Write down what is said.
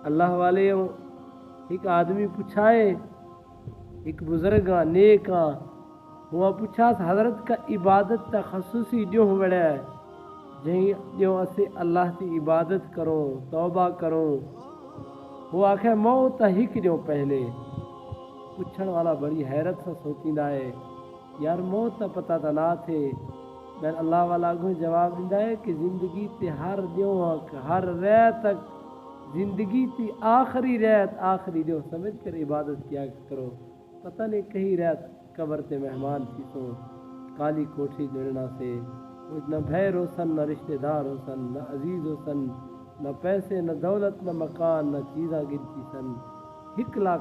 اللہ والے ایک آدمی پوچھائے ایک بزرگ نیک ہوا پوچھا حضرت کا عبادت تخصصی جو ہو بڑا ہے جہیں جو اسے اللہ کی عبادت کرو توبہ کرو وہ آخر موت ہک جو پہلے پوچھن والا بڑی حیرت سے سوچیندا ہے یار موت تا پتہ تا نہ تھے میں اللہ والا کو جواب دیندا ہے کہ زندگی تے ہر دیوں ہر رات تک زندگی تی آخری رات آخری دیوں سمجھ کر عبادت کیا کرو پتہ نہیں کہیں رات قبر تے مہمان تھی تو کالی کوٹھی جڑنا سے نہ بھائی روسن نہ رشتہ دار ہوسن نہ عزیز ہوسن نہ پیسے نہ دولت نہ مکان نہ چیزاں گرتی سن 1 لاکھ